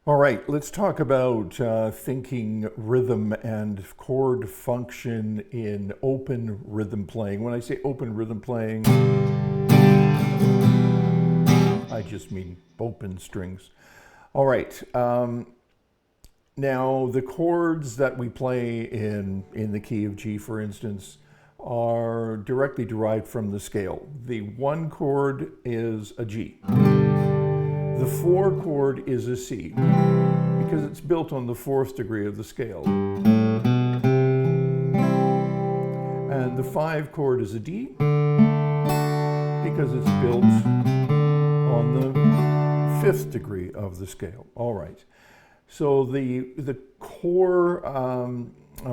All right, let's talk about thinking rhythm and chord function in open rhythm playing. When I say open rhythm playing, I just mean open strings. All right, now the chords that we play in the key of G, for instance, are directly derived from the scale. The 1 chord is a G. The 4 chord is a C, because it's built on the 4th degree of the scale. And the 5 chord is a D, because it's built on the 5th degree of the scale. All right. So the core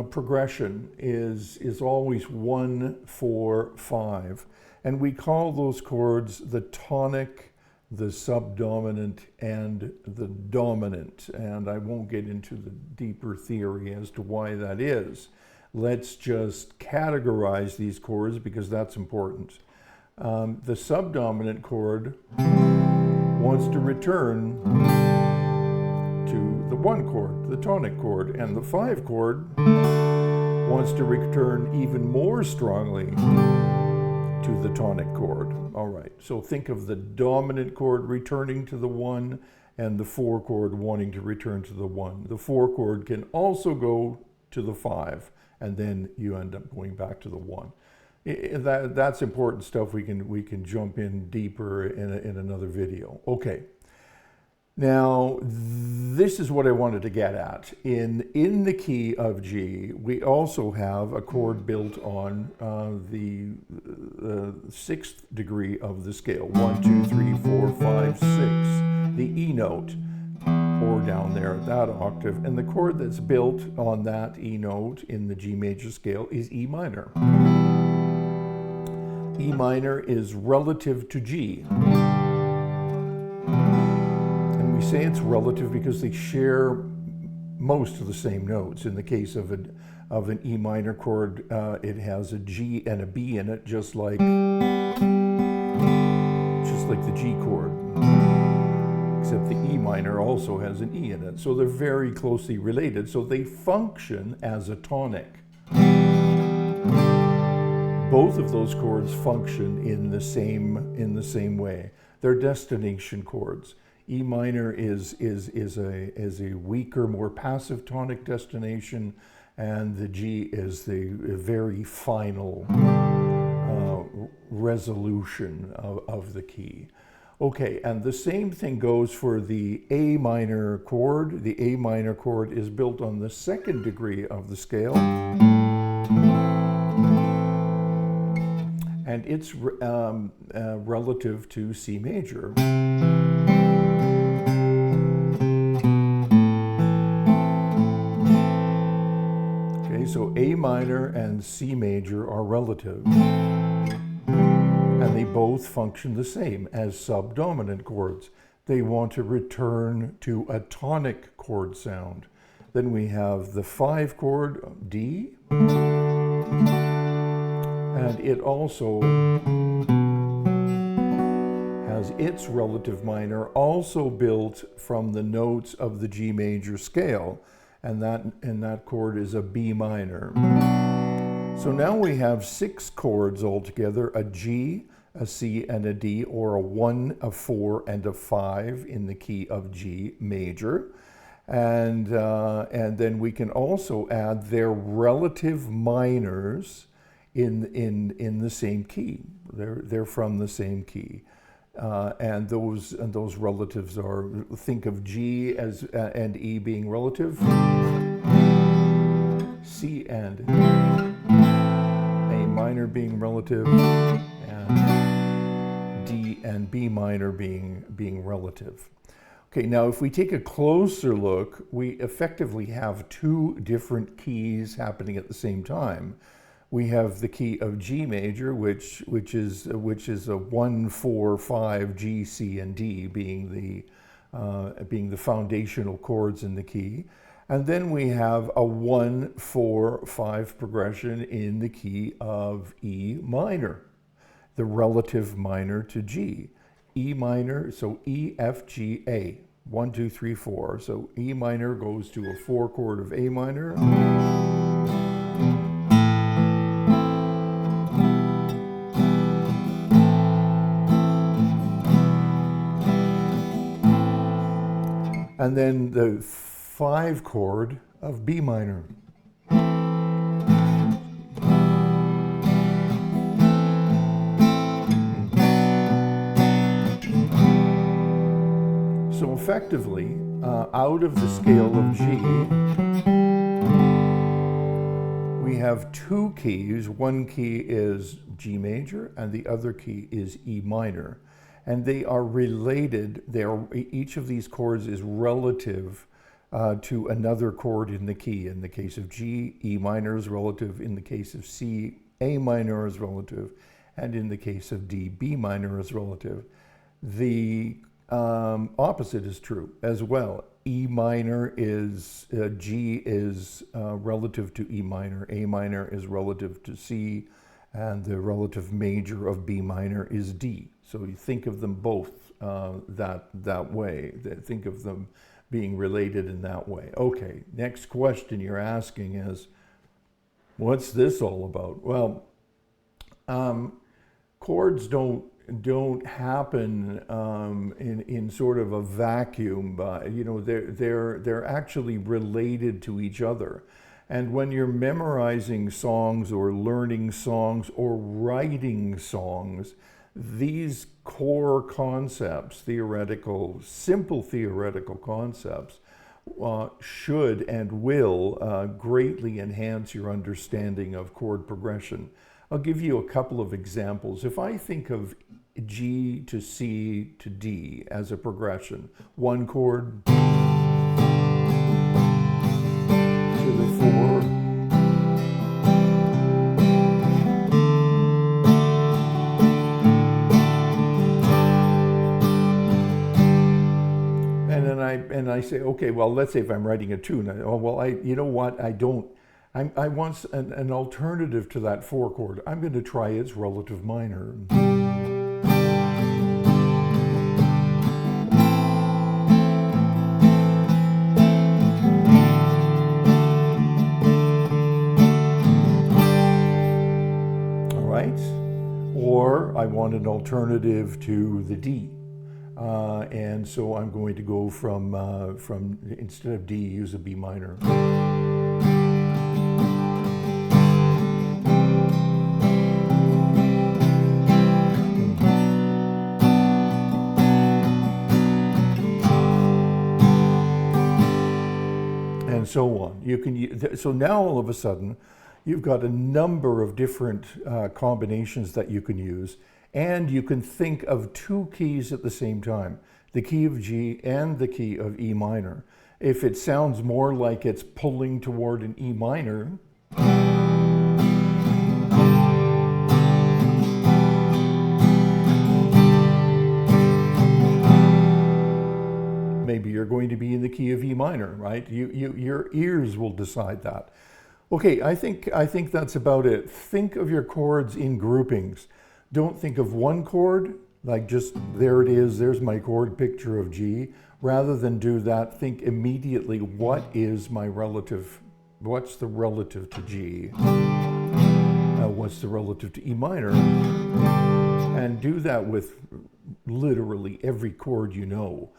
progression is always 1, 4, 5. And we call those chords the tonic, the subdominant, and the dominant. And I won't get into the deeper theory as to why that is. Let's just categorize these chords because that's important. The subdominant chord wants to return to the 1 chord, the tonic chord, and the 5 chord wants to return even more strongly to the tonic chord. All right, so think of the dominant chord returning to the 1 and the 4 chord wanting to return to the 1. The 4 chord can also go to the 5, and then you end up going back to the 1. That's important stuff. We can jump in deeper in another video. Okay. Now, this is what I wanted to get at. In the key of G, we also have a chord built on the 6th degree of the scale. 1, 2, 3, 4, 5, 6. The E note, or down there at that octave. And the chord that's built on that E note in the G major scale is E minor. E minor is relative to G. We say it's relative because they share most of the same notes. In the case of an E minor chord, it has a G and a B in it, just like the G chord. Except the E minor also has an E in it. So they're very closely related. So they function as a tonic. Both of those chords function in the same way. They're destination chords. E minor is a weaker, more passive tonic destination, and the G is the very final resolution of the key. Okay, and the same thing goes for the A minor chord. The A minor chord is built on the 2nd degree of the scale, and it's relative to C major. So A minor and C major are relative, and they both function the same as subdominant chords. They want to return to a tonic chord sound. Then we have the 5 chord, D, and it also has its relative minor also built from the notes of the G major scale. And that chord is a B minor. So now we have 6 chords altogether: a G, a C, and a D, or a 1, a 4, and a 5 in the key of G major. And then we can also add their relative minors in the same key. They're from the same key. And those relatives are, think of G as and E being relative, C and A minor being relative, and D and B minor being relative. Okay, now if we take a closer look, we effectively have 2 different keys happening at the same time. We have the key of G major, which is a 1, 4, 5, G, C, and D being the foundational chords in the key, and then we have a 1, 4, 5 progression in the key of E minor, the relative minor to G. E minor, so E, F, G, A. 1, 2, 3, 4. So E minor goes to a 4 chord of A minor. And then the 5 chord of B minor. So effectively, out of the scale of G, we have 2 keys. One key is G major and the other key is E minor. And they are related. Each of these chords is relative to another chord in the key. In the case of G, E minor is relative. In the case of C, A minor is relative. And in the case of D, B minor is relative. The opposite is true as well. E minor is, G is relative to E minor. A minor is relative to C. And the relative major of B minor is D. So you think of them both that way. Think of them being related in that way. Okay, next question you're asking is, what's this all about? Well, chords don't happen in sort of a vacuum. They're actually related to each other. And when you're memorizing songs or learning songs or writing songs, these core concepts, simple theoretical concepts, should and will greatly enhance your understanding of chord progression. I'll give you a couple of examples. If I think of G to C to D as a progression, 1 chord, to the 4, and I say, okay, well, let's say if I'm writing a tune, you know what, I want an alternative to that 4 chord. I'm going to try its relative minor. Or I want an alternative to the D. And so I'm going to go from instead of D, use a B minor. And so on. So now all of a sudden, you've got a number of different combinations that you can use, and you can think of 2 keys at the same time, the key of G and the key of E minor. If it sounds more like it's pulling toward an E minor, maybe you're going to be in the key of E minor, right? Your ears will decide that. Okay, I think that's about it. Think of your chords in groupings. Don't think of one chord, like just there it is, there's my chord picture of G. Rather than do that, think immediately, what's the relative to G? What's the relative to E minor? And do that with literally every chord you know.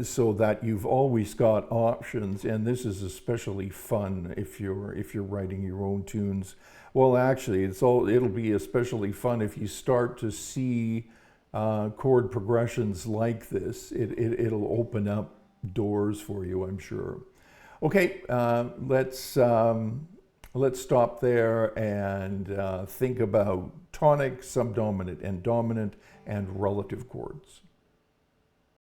So that you've always got options, and this is especially fun if you're writing your own tunes. Well, actually, it'll be especially fun if you start to see chord progressions like this. It'll open up doors for you, I'm sure. Okay, let's stop there and think about tonic, subdominant, and dominant, and relative chords.